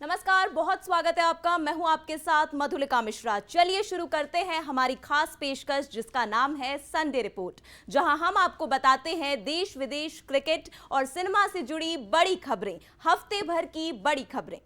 नमस्कार, बहुत स्वागत है आपका। मैं हूं आपके साथ मधुलिका मिश्रा। चलिए शुरू करते हैं हमारी खास पेशकश जिसका नाम है संडे रिपोर्ट, जहां हम आपको बताते हैं देश विदेश, क्रिकेट और सिनेमा से जुड़ी बड़ी खबरें, हफ्ते भर की बड़ी खबरें।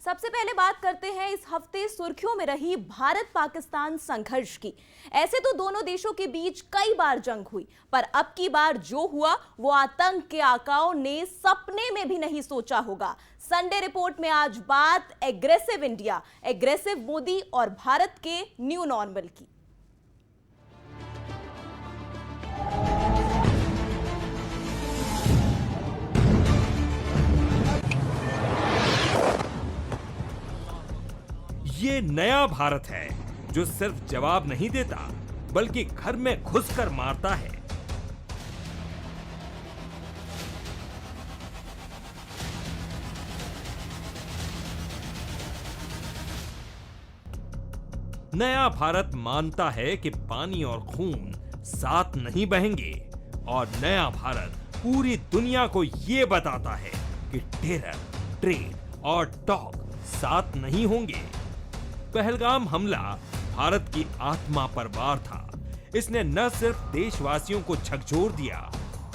सबसे पहले बात करते हैं इस हफ्ते सुर्खियों में रही भारत पाकिस्तान संघर्ष की। ऐसे तो दोनों देशों के बीच कई बार जंग हुई, पर अब की बार जो हुआ वो आतंक के आकाओं ने सपने में भी नहीं सोचा होगा। संडे रिपोर्ट में आज बात एग्रेसिव इंडिया, एग्रेसिव मोदी और भारत के न्यू नॉर्मल की। ये नया भारत है जो सिर्फ जवाब नहीं देता बल्कि घर में घुसकर मारता है। नया भारत मानता है कि पानी और खून साथ नहीं बहेंगे और नया भारत पूरी दुनिया को ये बताता है कि टेरर, ट्रेड और टॉक साथ नहीं होंगे। पहलगाम हमला भारत की आत्मा पर वार था। इसने न सिर्फ देशवासियों को झकझोर दिया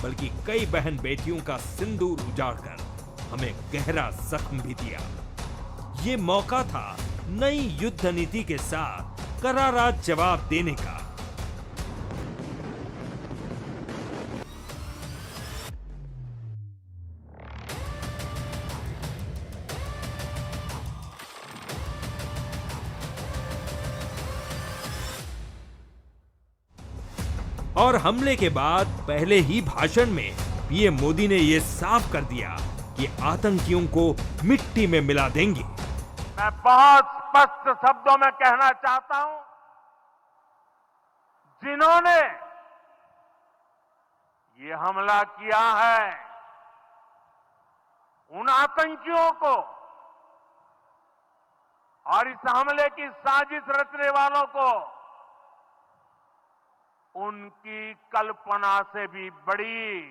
बल्कि कई बहन बेटियों का सिंदूर उजाड़कर हमें गहरा जख्म भी दिया। ये मौका था नई युद्ध नीति के साथ करारा जवाब देने का। और हमले के बाद पहले ही भाषण में पीएम मोदी ने यह साफ कर दिया कि आतंकियों को मिट्टी में मिला देंगे। मैं बहुत स्पष्ट शब्दों में कहना चाहता हूं, जिन्होंने ये हमला किया है उन आतंकियों को और इस हमले की साजिश रचने वालों को उनकी कल्पना से भी बड़ी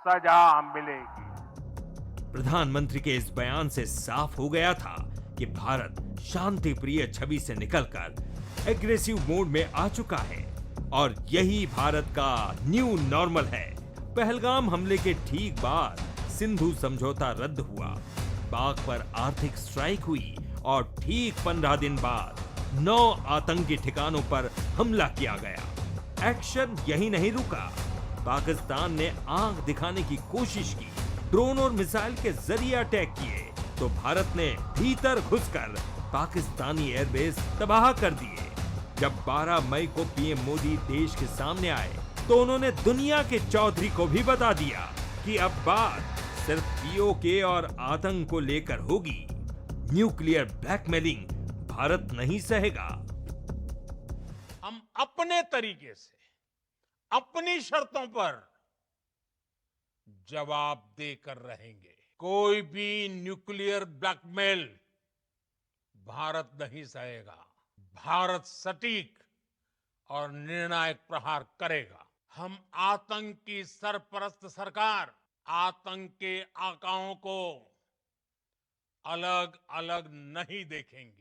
सजा मिलेगी। प्रधानमंत्री के इस बयान से साफ हो गया था कि भारत शांति प्रिय छवि से निकलकर एग्रेसिव मोड में आ चुका है और यही भारत का न्यू नॉर्मल है। पहलगाम हमले के ठीक बाद सिंधु समझौता रद्द हुआ, पाक पर आर्थिक स्ट्राइक हुई और ठीक 15 दिन बाद 9 आतंकी ठिकानों पर हमला किया गया। एक्शन यही नहीं रुका, पाकिस्तान ने आंख दिखाने की कोशिश की, ड्रोन और मिसाइल के जरिए अटैक किए तो भारत ने भीतर घुसकर पाकिस्तानी एयरबेस तबाह कर दिए। जब 12 मई को पीएम मोदी देश के सामने आए तो उन्होंने दुनिया के चौधरी को भी बता दिया कि अब बात सिर्फ पीओके और आतंक को लेकर होगी। न्यूक्लियर ब्लैकमेलिंग भारत नहीं सहेगा। हम अपने तरीके से अपनी शर्तों पर जवाब देकर रहेंगे। कोई भी न्यूक्लियर ब्लैकमेल भारत नहीं सहेगा। भारत सटीक और निर्णायक प्रहार करेगा। हम आतंक की सरपरस्त सरकार, आतंक के आकाओं को अलग अलग नहीं देखेंगे।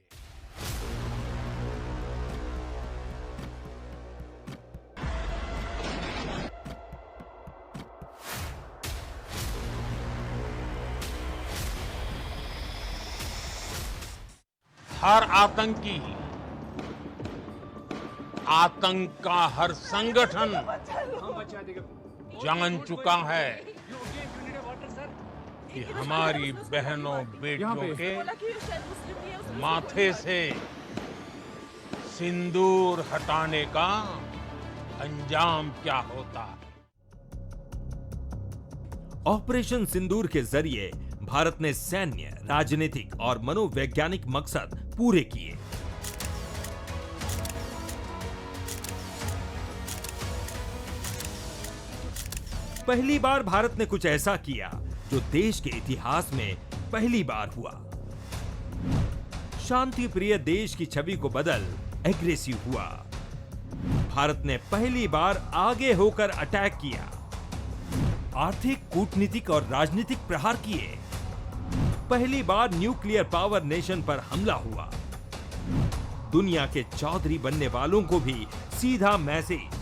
हर आतंकी, आतंक का हर संगठन जान चुका है कि हमारी बहनों बेटियों के माथे से सिंदूर हटाने का अंजाम क्या होता है। ऑपरेशन सिंदूर के जरिए भारत ने सैन्य, राजनीतिक और मनोवैज्ञानिक मकसद पूरे किए। पहली बार भारत ने कुछ ऐसा किया जो देश के इतिहास में पहली बार हुआ। शांति प्रिय देश की छवि को बदल एग्रेसिव हुआ। भारत ने पहली बार आगे होकर अटैक किया, आर्थिक, कूटनीतिक और राजनीतिक प्रहार किए। पहली बार न्यूक्लियर पावर नेशन पर हमला हुआ। दुनिया के चौधरी बनने वालों को भी सीधा मैसेज,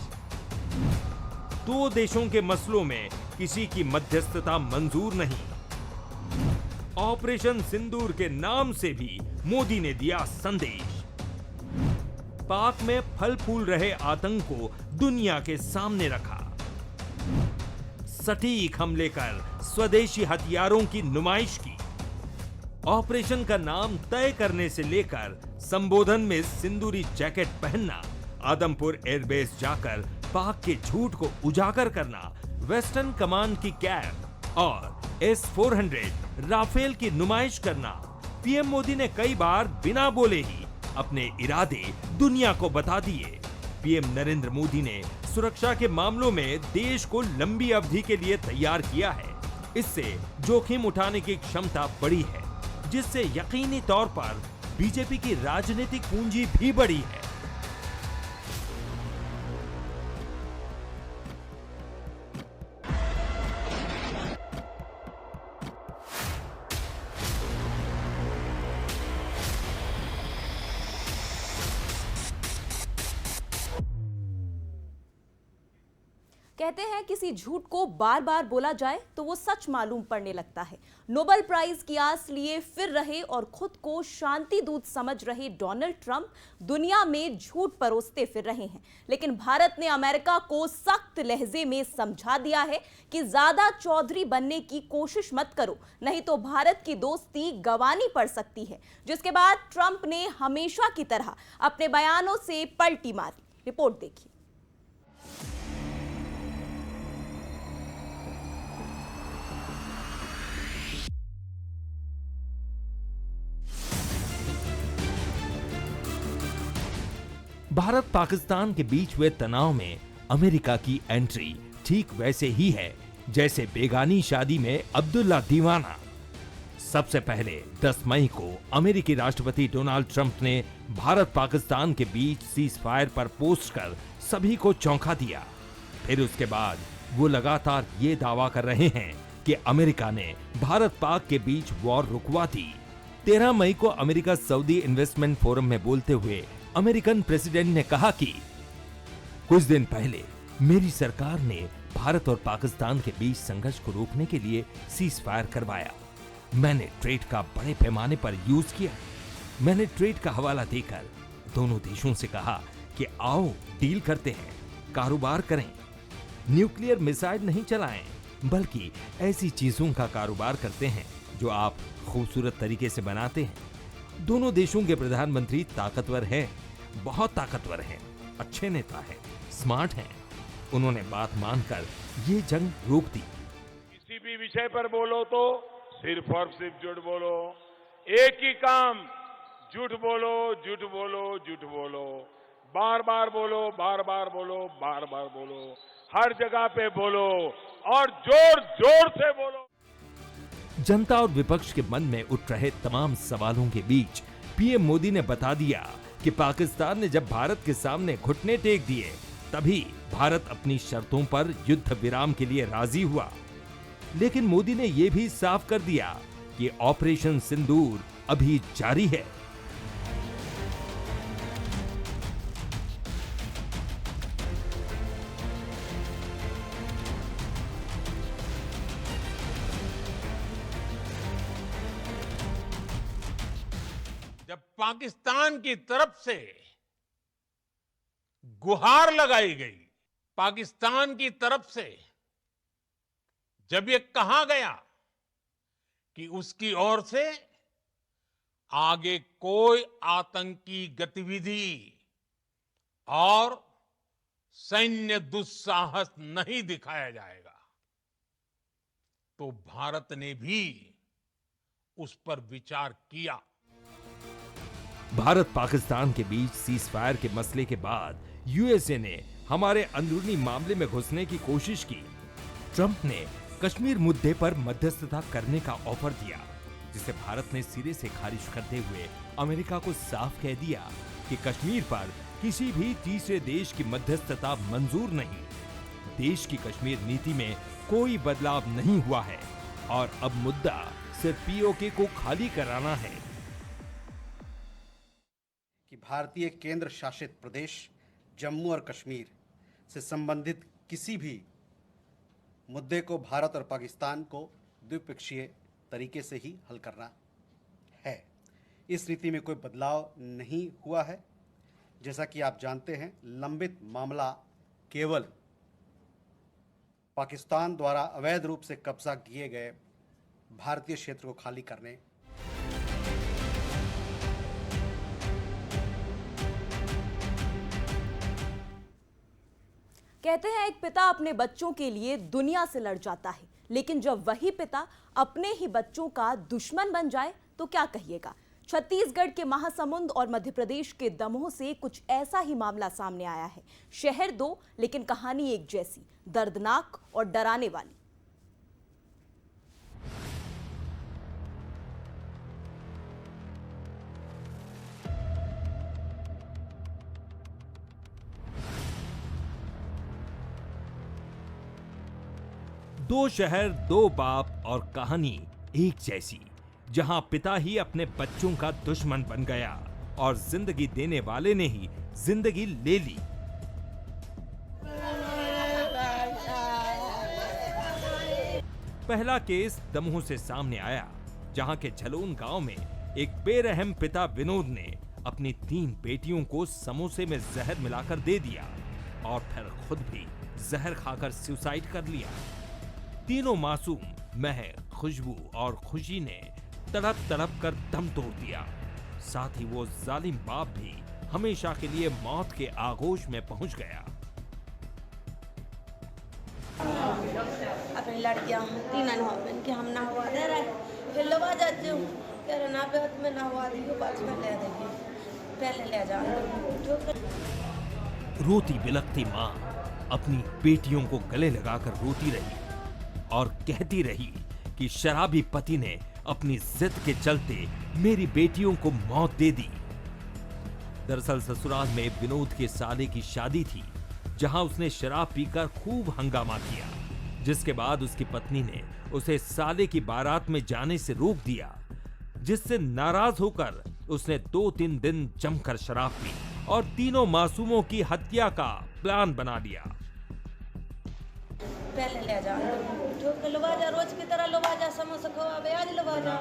दो देशों के मसलों में किसी की मध्यस्थता मंजूर नहीं। ऑपरेशन सिंदूर के नाम से भी मोदी ने दिया संदेश। पाक में फल फूल रहे आतंक को दुनिया के सामने रखा। सटीक हमले कर स्वदेशी हथियारों की नुमाइश की। ऑपरेशन का नाम तय करने से लेकर संबोधन में सिंदूरी जैकेट पहनना, आदमपुर एयरबेस जाकर पाक के झूठ को उजागर करना, वेस्टर्न कमांड की कैब और S-400 राफेल की नुमाइश करना। पीएम मोदी ने कई बार बिना बोले ही अपने इरादे दुनिया को बता दिए। पीएम नरेंद्र मोदी ने सुरक्षा के मामलों में देश को लंबी अवधि के लिए तैयार किया है। इससे जोखिम उठाने की क्षमता बढ़ी है, जिससे यकीनी तौर पर बीजेपी की राजनीतिक पूंजी भी बढ़ी है। कहते हैं किसी झूठ को बार बार बोला जाए तो वो सच मालूम पड़ने लगता है। नोबेल प्राइज की आस लिए फिर रहे और खुद को शांति दूत समझ रहे डोनाल्ड ट्रंप दुनिया में झूठ परोसते फिर रहे हैं। लेकिन भारत ने अमेरिका को सख्त लहजे में समझा दिया है कि ज्यादा चौधरी बनने की कोशिश मत करो, नहीं तो भारत की दोस्ती गंवानी पड़ सकती है। जिसके बाद ट्रंप ने हमेशा की तरह अपने बयानों से पलटी मारी। रिपोर्ट देखिए। भारत पाकिस्तान के बीच हुए तनाव में अमेरिका की एंट्री ठीक वैसे ही है जैसे बेगानी शादी में अब्दुल्ला दीवाना। सबसे पहले 10 मई को अमेरिकी राष्ट्रपति डोनाल्ड ट्रंप ने भारत पाकिस्तान के बीच सीज फायर पर पोस्ट कर सभी को चौंका दिया। फिर उसके बाद वो लगातार ये दावा कर रहे हैं कि अमेरिका ने भारत पाक के बीच वॉर रुकवा दी। 13 मई को अमेरिका सऊदी इन्वेस्टमेंट फोरम में बोलते हुए अमेरिकन प्रेसिडेंट ने कहा कि कुछ दिन पहले मेरी सरकार ने भारत और पाकिस्तान के बीच संघर्ष को रोकने के लिए सीज फायर करवाया। मैंने ट्रेड का बड़े पैमाने पर यूज किया। मैंने ट्रेड का हवाला देकर दोनों देशों से कहा कि आओ डील करते हैं, कारोबार करें, न्यूक्लियर मिसाइल नहीं चलाएं, बल्कि ऐसी चीजों का कारोबार करते हैं जो आप खूबसूरत तरीके से बनाते हैं। दोनों देशों के प्रधानमंत्री ताकतवर हैं, बहुत ताकतवर हैं, अच्छे नेता हैं, स्मार्ट हैं। उन्होंने बात मानकर ये जंग रोक दी। किसी भी विषय पर बोलो तो सिर्फ और सिर्फ झूठ बोलो। एक ही काम, झूठ बोलो, झूठ बोलो, झूठ बोलो, बार बार बोलो, बार बार बोलो, बार बार बोलो, हर जगह पे बोलो और जोर जोर से बोलो। जनता और विपक्ष के मन में उठ रहे तमाम सवालों के बीच पीएम मोदी ने बता दिया कि पाकिस्तान ने जब भारत के सामने घुटने टेक दिए तभी भारत अपनी शर्तों पर युद्ध विराम के लिए राजी हुआ। लेकिन मोदी ने यह भी साफ कर दिया कि ऑपरेशन सिंदूर अभी जारी है। जब पाकिस्तान की तरफ से गुहार लगाई गई, पाकिस्तान की तरफ से जब ये कहा गया कि उसकी ओर से आगे कोई आतंकी गतिविधि और सैन्य दुस्साहस नहीं दिखाया जाएगा, तो भारत ने भी उस पर विचार किया। भारत पाकिस्तान के बीच सीज फायर के मसले के बाद यूएसए ने हमारे अंदरूनी मामले में घुसने की कोशिश की। ट्रंप ने कश्मीर मुद्दे पर मध्यस्थता करने का ऑफर दिया। जिसे भारत ने सिरे से खारिज करते हुए अमेरिका को साफ कह दिया कि कश्मीर पर किसी भी तीसरे देश की मध्यस्थता मंजूर नहीं। देश की कश्मीर नीति में कोई बदलाव नहीं हुआ है और अब मुद्दा सिर्फ पीओके को खाली कराना है कि भारतीय केंद्र शासित प्रदेश जम्मू और कश्मीर से संबंधित किसी भी मुद्दे को भारत और पाकिस्तान को द्विपक्षीय तरीके से ही हल करना है। इस नीति में कोई बदलाव नहीं हुआ है। जैसा कि आप जानते हैं, लंबित मामला केवल पाकिस्तान द्वारा अवैध रूप से कब्जा किए गए भारतीय क्षेत्र को खाली करने कहते हैं एक पिता अपने बच्चों के लिए दुनिया से लड़ जाता है, लेकिन जब वही पिता अपने ही बच्चों का दुश्मन बन जाए तो क्या कहिएगा। छत्तीसगढ़ के महासमुंद और मध्य प्रदेश के दमोह से कुछ ऐसा ही मामला सामने आया है। शहर दो लेकिन कहानी एक जैसी, दर्दनाक और डराने वाली। दो शहर, दो बाप और कहानी एक जैसी, जहां पिता ही अपने बच्चों का दुश्मन बन गया और जिंदगी देने वाले ने ही जिंदगी ले ली। पहला केस दमोह से सामने आया, जहां के झलोन गांव में एक बेरहम पिता विनोद ने अपनी 3 बेटियों को समोसे में जहर मिलाकर दे दिया और फिर खुद भी जहर खाकर सुसाइड कर लिया। तीनों मासूम महक, खुशबू और खुशी ने तड़प तड़प कर दम तोड़ दिया। साथ ही वो जालिम बाप भी हमेशा के लिए मौत के आगोश में पहुंच गया। अपनी लड़कियां 3 बन के हम नहवा दे रहे, फिर लवा जाती हूँ, कह रहे ना पे में नहवा दी, बाद में ले देगी, पहले ले जाओ। रोती बिलखती माँ अपनी बेटियों को गले लगाकर रोती रही और कहती रही कि शराबी पति ने अपनी जिद के चलते मेरी बेटियों को मौत दे दी। दरअसल ससुराल में विनोद के साले की शादी थी, जहां उसने शराब पीकर खूब हंगामा किया, जिसके बाद उसकी पत्नी ने उसे साले की बारात में जाने से रोक दिया, जिससे नाराज होकर उसने 2-3 दिन जमकर शराब पी और तीनों मासूमों की हत्या का प्लान बना लिया। पहले ले जाओ, जो लवा जा, रोज की तरह लवा जा, समोसा खवावे, आज लवा जा,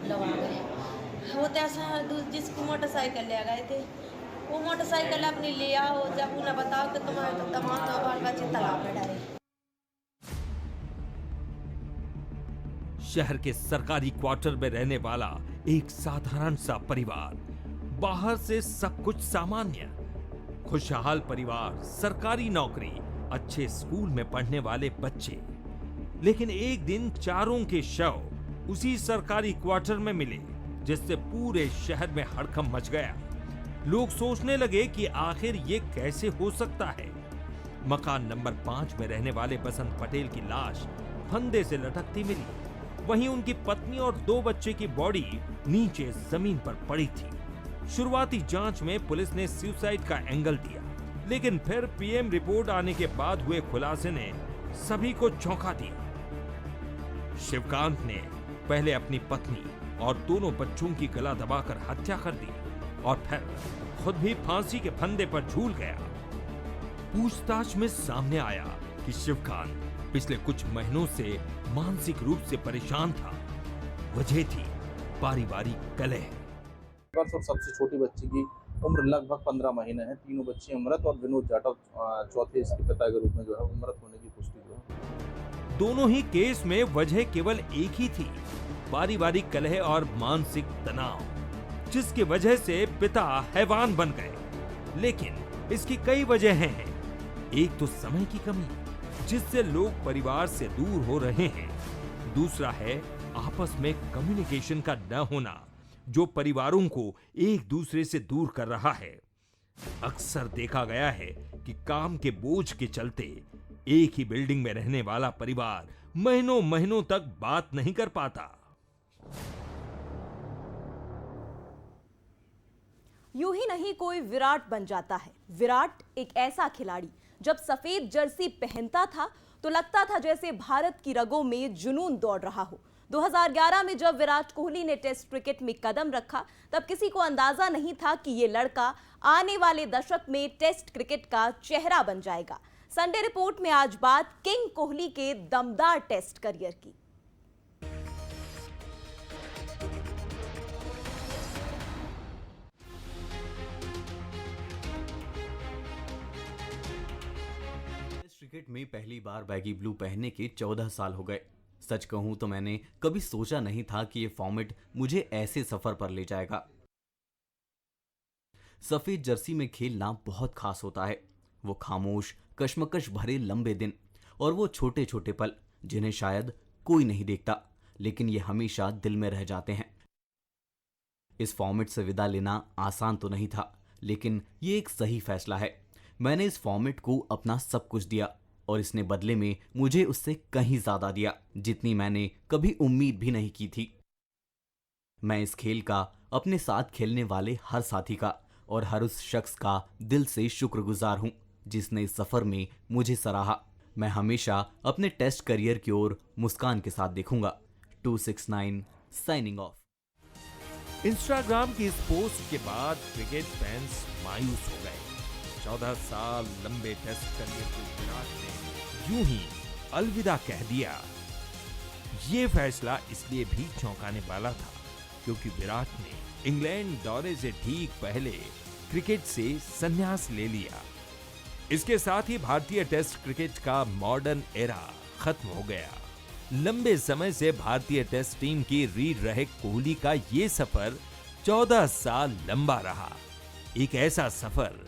लवा गए। वो ऐसा जिसकी मोटरसाइकिल ले गए थे, वो मोटरसाइकिल अपनी ले आओ, जब उन्हें बताओ कि तुम्हारे तो तमाम बाल बच्चे तालाब में डरे। शहर के सरकारी क्वार्टर में रहने वाला एक साधारण सा परिवार, बाहर से सब कुछ सामान्य, खुशहाल परिवार, सरकारी नौकरी, अच्छे स्कूल में पढ़ने वाले बच्चे। लेकिन एक दिन चारों के शव उसी सरकारी क्वार्टर में मिले, जिससे पूरे शहर में हड़कंप मच गया। लोग सोचने लगे कि आखिर ये कैसे हो सकता है। मकान नंबर 5 में रहने वाले बसंत पटेल की लाश फंदे से लटकती मिली, वहीं उनकी पत्नी और 2 बच्चे की बॉडी नीचे जमीन पर पड़ी थी। शुरुआती जांच में पुलिस ने सुसाइड का एंगल दिया, लेकिन फिर पीएम रिपोर्ट आने के बाद हुए खुलासे ने सभी को चौंका दिया। शिवकांत ने पहले अपनी पत्नी और दोनों बच्चों की गला दबाकर हत्या कर दी और फिर खुद भी फांसी के फंदे पर झूल गया। पूछताछ में सामने आया कि शिवकांत पिछले कुछ महीनों से मानसिक रूप से परेशान था। वजह थी पारिवारिक कलह। और सबसे छोटी बच्ची की उम्र लगभग 15 महीने है। तीनों बच्चे अमृत और विनोद जाटव चौथे इसके पिता के रूप में जो है अमृत होने की पुष्टि जो है। दोनों ही केस में वजह केवल एक ही थी, पारिवारिक कलह और मानसिक तनाव, जिसकी वजह से पिता हैवान बन गए। लेकिन इसकी कई वजहें हैं। एक तो समय की कमी, जिससे लोग परिवार से दूर हो रहे हैं। दूसरा है आपस में कम्युनिकेशन का न होना, जो परिवारों को एक दूसरे से दूर कर रहा है। अक्सर देखा गया है कि काम के बोझ के चलते एक ही बिल्डिंग में रहने वाला परिवार महीनों महीनों तक बात नहीं कर पाता। यूं ही नहीं कोई विराट बन जाता है। विराट एक ऐसा खिलाड़ी, जब सफेद जर्सी पहनता था तो लगता था जैसे भारत की रगों में जुनून दौड़ रहा हो। 2011 में जब विराट कोहली ने टेस्ट क्रिकेट में कदम रखा, तब किसी को अंदाजा नहीं था कि ये लड़का आने वाले दशक में टेस्ट क्रिकेट का चेहरा बन जाएगा। संडे रिपोर्ट में आज बात किंग कोहली के दमदार टेस्ट करियर की। क्रिकेट में पहली बार बैगी ब्लू पहनने के 14 साल हो गए। सच कहूं तो मैंने कभी सोचा नहीं था कि ये फॉर्मेट मुझे ऐसे सफर पर ले जाएगा। सफेद जर्सी में खेलना बहुत खास होता है। वो खामोश, कश्मकश भरे लंबे दिन और वो छोटे छोटे पल जिन्हें शायद कोई नहीं देखता, लेकिन ये हमेशा दिल में रह जाते हैं। इस फॉर्मेट से विदा लेना आसान तो नहीं था, लेकिन ये एक सही फैसला है। मैंने इस फॉर्मेट को अपना सब कुछ दिया और इसने बदले में मुझे उससे कहीं ज्यादा दिया, जितनी मैंने कभी उम्मीद भी नहीं की थी। मैं इस खेल का, अपने साथ खेलने वाले हर साथी का और हर उस शख्स का दिल से शुक्रगुजार हूं जिसने इस सफर में मुझे सराहा। मैं हमेशा अपने टेस्ट करियर की ओर मुस्कान के साथ देखूंगा। 269 साइनिंग ऑफ। इंस्टाग्राम की इस पोस्ट के बाद क्रिकेट फैंस मायूस हो गए। 14 साल लंबे टेस्ट करियर को विराट ने यूं ही अलविदा कह दिया। ये फैसला इसलिए भी चौंकाने वाला था क्योंकि विराट ने इंग्लैंड दौरे से ठीक पहले क्रिकेट से संन्यास ले लिया। इसके साथ ही भारतीय टेस्ट क्रिकेट का मॉडर्न एरा खत्म हो गया। लंबे समय से भारतीय टेस्ट टीम की रीढ़ रहे कोहली का ये सफर 14 साल लंबा रहा। एक ऐसा सफर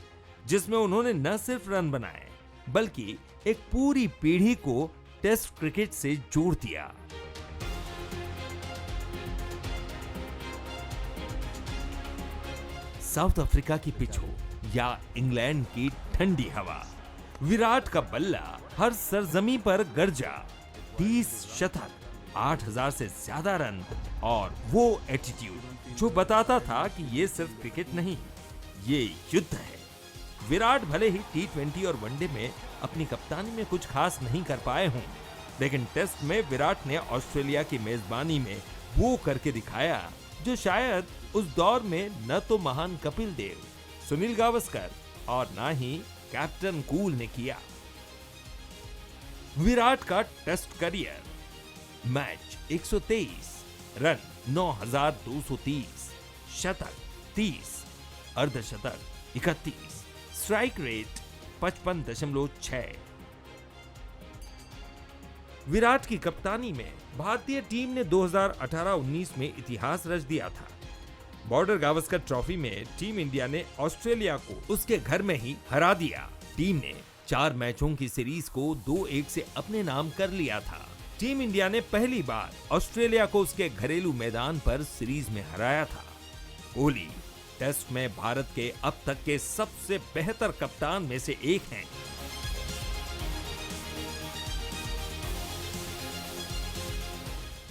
जिसमें उन्होंने न सिर्फ रन बनाए बल्कि एक पूरी पीढ़ी को टेस्ट क्रिकेट से जोड़ दिया। साउथ अफ्रीका की पिच हो या इंग्लैंड की ठंडी हवा, विराट का बल्ला हर सरजमी पर गरजा। 30 शतक, 8000 से ज्यादा रन और वो एटीट्यूड जो बताता था कि ये सिर्फ क्रिकेट नहीं, ये युद्ध है। विराट भले ही T20 और वनडे में अपनी कप्तानी में कुछ खास नहीं कर पाए हों, लेकिन टेस्ट में विराट ने ऑस्ट्रेलिया की मेजबानी में वो करके दिखाया जो शायद उस दौर में न तो महान कपिल देव, सुनील गावस्कर और ना ही कैप्टन कूल ने किया। विराट का टेस्ट करियर: मैच 123, रन 9230, शतक 30, अर्धशतक 31, स्ट्राइक रेट 55.6। विराट की कप्तानी में भारतीय टीम ने 2018-19 में इतिहास रच दिया था। बॉर्डर गावस्कर ट्रॉफी में टीम इंडिया ने ऑस्ट्रेलिया को उसके घर में ही हरा दिया। टीम ने 4 मैचों की सीरीज को 2-1 से अपने नाम कर लिया था। टीम इंडिया ने पहली बार ऑस्ट्रेलिया को उसके घरेलू मैदान पर सीरीज में हराया था। कोहली टेस्ट में भारत के अब तक के सबसे बेहतर कप्तान में से एक हैं।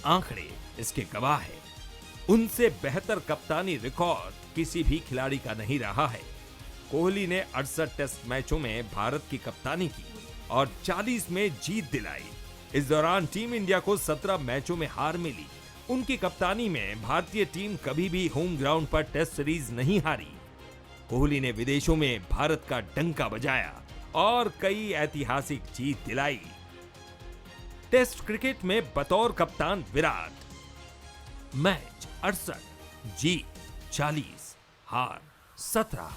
आंकड़े इसके गवाह हैं। उनसे बेहतर कप्तानी रिकॉर्ड किसी भी खिलाड़ी का नहीं रहा है। कोहली ने 68 टेस्ट मैचों में भारत की कप्तानी की और 40 में जीत दिलाई। इस दौरान टीम इंडिया को 17 मैचों में हार मिली। उनकी कप्तानी में भारतीय टीम कभी भी होम ग्राउंड पर टेस्ट सीरीज नहीं हारी। कोहली ने विदेशों में भारत का डंका बजाया और कई ऐतिहासिक जीत दिलाई। टेस्ट क्रिकेट में बतौर कप्तान विराट, मैच 68, जीत 40, हार 17।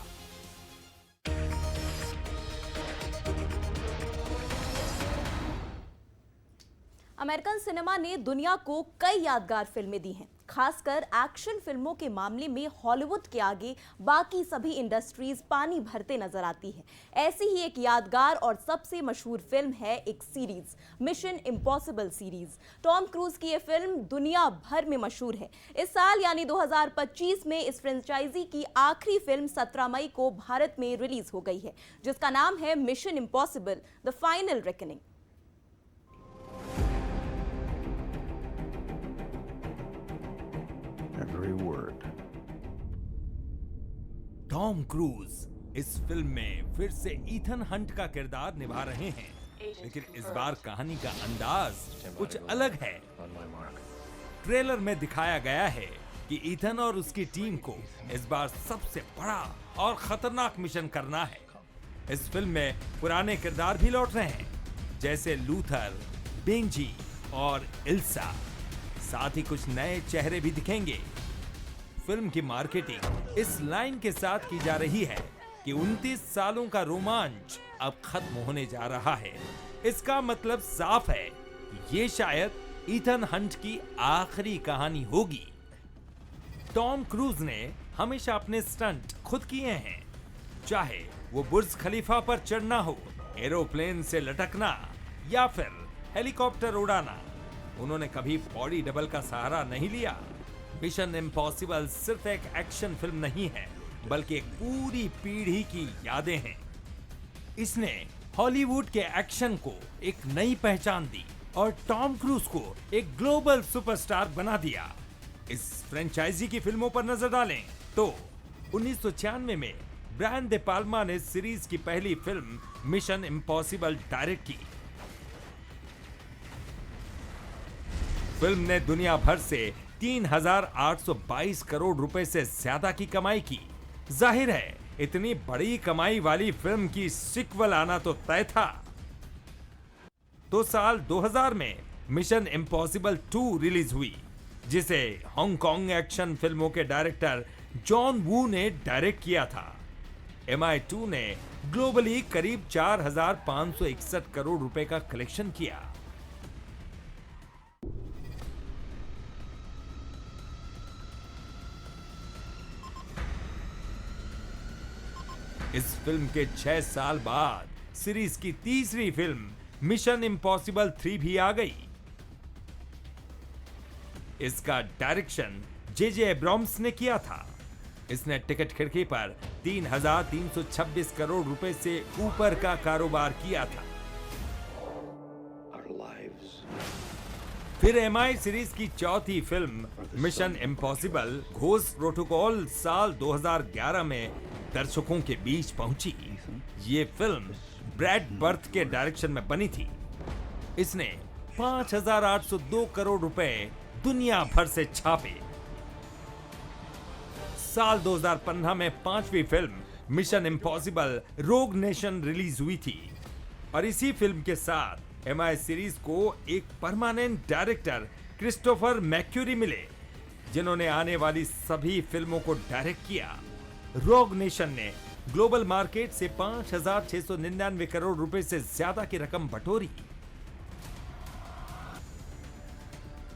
अमेरिकन सिनेमा ने दुनिया को कई यादगार फिल्में दी हैं। खासकर एक्शन फिल्मों के मामले में हॉलीवुड के आगे बाकी सभी इंडस्ट्रीज पानी भरते नजर आती है। ऐसी ही एक यादगार और सबसे मशहूर फिल्म है एक series, mission impossible series. Tom cruise की यह फिल्म दुनिया भर में मशहूर है। इस साल यानी 2025 में इस फ्रेंचाइजी की आखिरी फिल्म 17 मई को भारत में रिलीज हो गई है, जिसका नाम है mission impossible the final reckoning. Tom cruise इस फिल्म में फिर से ईथन हंट का किरदार निभा रहे हैं, लेकिन इस बार कहानी का अंदाज कुछ अलग है। ट्रेलर में दिखाया गया है कि ईथन और उसकी टीम को इस बार सबसे बड़ा और खतरनाक मिशन करना है। इस फिल्म में पुराने किरदार भी लौट रहे हैं, जैसे लूथर, बेंजी और इल्सा। साथ ही कुछ नए चेहरे भी दिखेंगे। फिल्म की मार्केटिंग इस लाइन के साथ की जा रही है कि 29 सालों का रोमांच अब खत्म होने जा रहा है। इसका मतलब साफ है कि ये शायद ईथन हंट की आखिरी कहानी होगी। टॉम क्रूज ने हमेशा अपने स्टंट खुद किए हैं, चाहे वो बुर्ज खलीफा पर चढ़ना हो, एरोप्लेन से लटकना या फिर हेलीकॉप्टर उड़ाना। उन्होंने कभी बॉडी डबल का सहारा नहीं लिया। मिशन इम्पॉसिबल सिर्फ एक एक्शन फिल्म नहीं है, बल्कि एक पूरी पीढ़ी की यादें हैं। इसने हॉलीवुड के एक्शन को एक नई पहचान दी और टॉम क्रूज को एक ग्लोबल सुपरस्टार बना दिया। इस फ्रेंचाइजी की फिल्मों पर नजर डालें तो 1996 में ब्रायन दे पाल्मा ने सीरीज की पहली फिल्म मिशन इम्पॉसिबल डायरेक्ट की। फिल्म ने दुनिया भर से 3,822 करोड़ रुपए से ज्यादा की कमाई की। जाहिर है इतनी बड़ी कमाई वाली फिल्म की सीक्वल आना तो तय था। तो साल 2000 में मिशन इम्पॉसिबल 2 रिलीज हुई, जिसे हांगकांग एक्शन फिल्मों के डायरेक्टर जॉन वू ने डायरेक्ट किया था। MI2 ने ग्लोबली करीब 4,561 करोड़ रुपए का कलेक्शन किया। इस फिल्म के 6 साल बाद सीरीज की तीसरी फिल्म मिशन इम्पॉसिबल 3 भी आ गई। इसका डायरेक्शन जे एब्राम्स ने किया था। इसने टिकट खिड़की पर 3,326 करोड़ रुपए से ऊपर का कारोबार किया था। फिर MI सीरीज की चौथी film Mission impossible ghost protocol साल 2011 में दर्शकों के बीच पहुंची। ये फिल्म ब्रैड बर्थ के डायरेक्शन में बनी थी। इसने 5,802 करोड़ रुपए दुनिया भर से छापे। साल 2015 में 5वीं फिल्म मिशन इम्पॉसिबल रोग नेशन रिलीज हुई थी और इसी फिल्म के साथ MI सीरीज को एक परमानेंट डायरेक्टर क्रिस्टोफर मैक्यूरी मिले, जिन्होंने आने वाली सभी फिल्मों को डायरेक्ट किया। रोग नेशन ने ग्लोबल मार्केट से 5,699 करोड़ रुपए से ज्यादा की रकम बटोरी।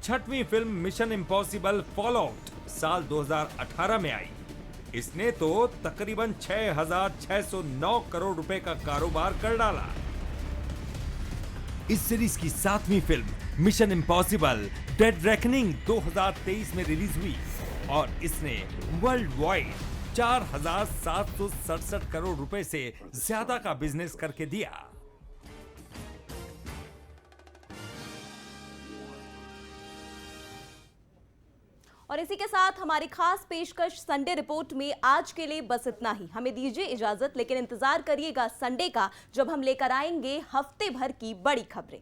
छठवीं फिल्म मिशन इम्पॉसिबल फॉलआउट साल 2018 में आई। इसने तो तकरीबन 6,609 करोड़ रुपए का कारोबार कर डाला। इस सीरीज की 7वीं film Mission Impossible Dead Reckoning 2023 में रिलीज हुई और इसने वर्ल्ड वाइड 4,767 करोड़ रुपए से ज्यादा का बिजनेस करके दिया। और इसी के साथ हमारी खास पेशकश संडे रिपोर्ट में आज के लिए बस इतना ही। हमें दीजिए इजाजत, लेकिन इंतजार करिएगा संडे का, जब हम लेकर आएंगे हफ्ते भर की बड़ी खबरें।